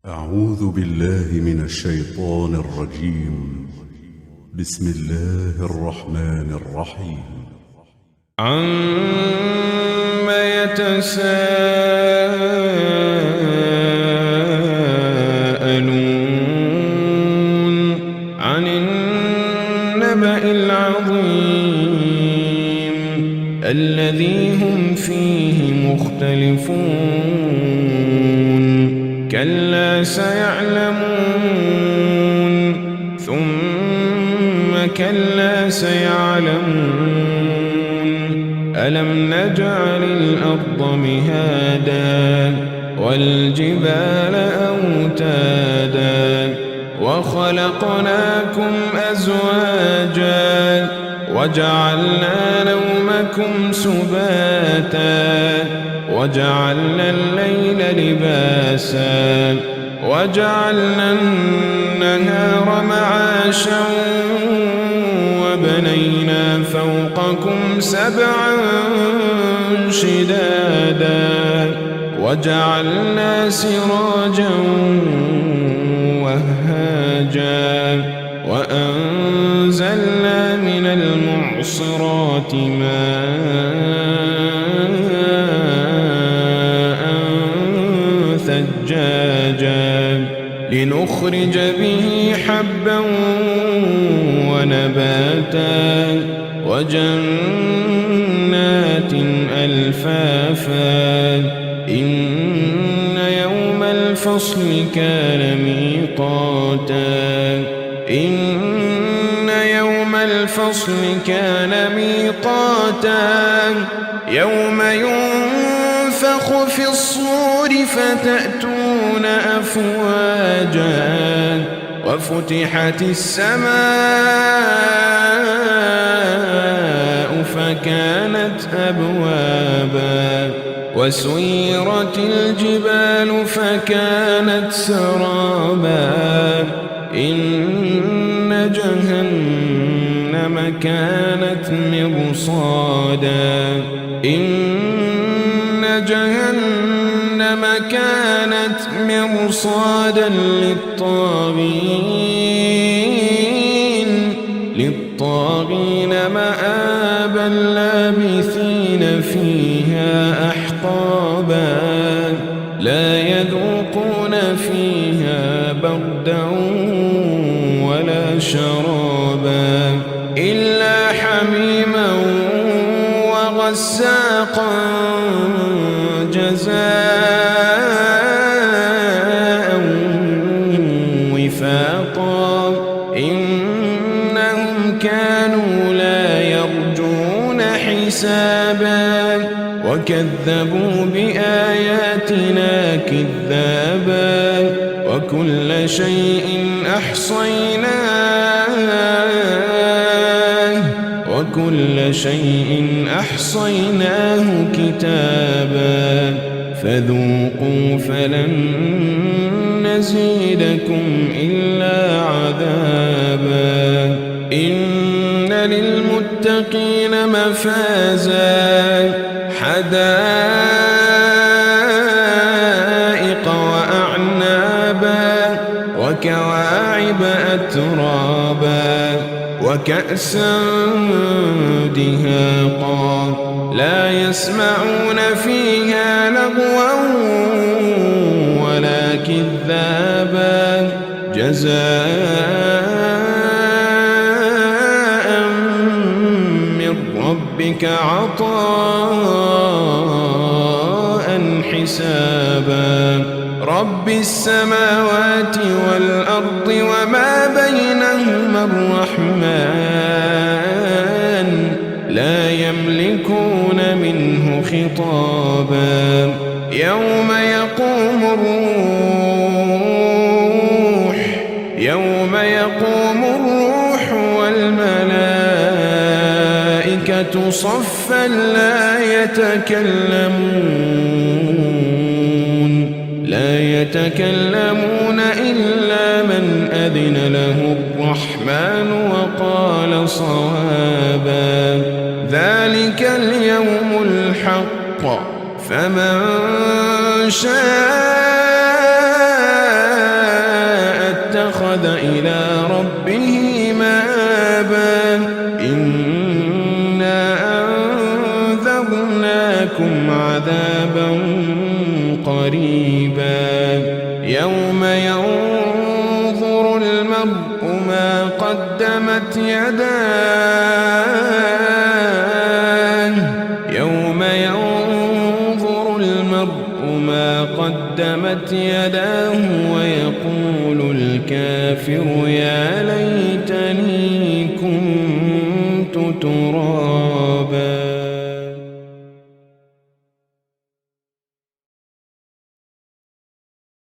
أعوذ بالله من الشيطان الرجيم. بسم الله الرحمن الرحيم. عَمَّ يَتَسَاءَلُونَ عَنِ النَّبَإِ الْعَظِيمِ الَّذِي هُمْ فِيهِ مُخْتَلِفُونَ كَلَّا سَيَعْلَمُونَ ثُمَّ كَلَّا سَيَعْلَمُونَ أَلَمْ نَجْعَلِ الْأَرْضَ مِهَادًا وَالْجِبَالَ أَوْتَادًا وَخَلَقْنَاكُمْ أَزْوَاجًا وَجَعَلْنَا نَوْمَكُمْ سُبَاتًا وَجَعَلْنَا اللَّيْلَ لِبَاسًا وَجَعَلْنَا النَّهَارَ مَعَاشًا وَبَنَيْنَا فَوْقَكُمْ سَبْعًا شِدَادًا وَجَعَلْنَا سِرَاجًا وَهَّاجًا وَأَنزَلْنَا مِنَ الْمُعْصِرَاتِ مَاءً ثَجَّاجًا لِنُخْرِجَ بِهِ حَبًّا وَنَبَاتًا وَجَنَّاتٍ أَلْفَافًا إِنَّ يَوْمَ الْفَصْلِ كَانَ مِيقَاتًا إِنَّ يَوْمَ الْفَصْلِ كَانَ مِيقَاتًا يَوْمَ يُنفَخُ فِي الصُّورِ فَتَأْتُونَ أَفْوَاجًا وَفُتِحَتِ السَّمَاءُ فَكَانَتْ أَبْوَابًا وَسُيِّرَتِ الْجِبَالُ فَكَانَتْ سَرَابًا إِنَّ جَهَنَّمَ كَانَتْ مِرْصَادًا إِنَّ جَهَنَّمَ كَانَتْ مِرْصَادًا لِلطَّاغِينَ مَآبًا لَابِثِينَ فِيهَا أَحْقَابًا لَا يَذُوقُونَ فِيهَا بَرْدًا وَلَا شَرَابًا إِلَّا حَمِيمًا وَغَسَّاقًا جَزَاءً وِفَاقًا إِنَّهُمْ كَانُوا لَا يَرْجُونَ حِسَابًا وَكَذَّبُوا بِآيَاتِنَا كِذَّابًا وَكُلَّ شَيْءٍ أَحْصَيْنَاهُ كِتَابًا فَذُوقُوا فَلَن نَّزِيدَكُمْ إِلَّا عَذَابًا إِنَّ لِلْمُتَّقِينَ مَفَازًا حَدَائِقَ وَأَعْنَابًا وَكَوَاعِبَ أَتْرَابًا وَكَأْسًا دِهَاقًا لَا يَسْمَعُونَ فِيهَا لَغْوًا وَلَا كِذَّابًا جَزَاءً مِّن رَّبِّكَ عَطَاءً حِسَابًا رَّبِّ السَّمَاوَاتِ وَالْأَرْضِ وَمَا بَيْنَهُمَا الرَّحْمَٰنُ لَا يَمْلِكُونَ مِنْهُ خِطَابًا يَوْمَ يَقُومُ الرُّوحُ وَالْمَلَائِكَةُ صَفًّا لا يتكلمون إلا من أذن له الرحمن وقال صوابا ذلك اليوم الحق فمن شاء لهم عذابا قريبا يوم ينظر المرء ما قدمت يداه يوم ينظر المرء ما قدمت يداه ويقول الكافر يا ليتني كنت ترابا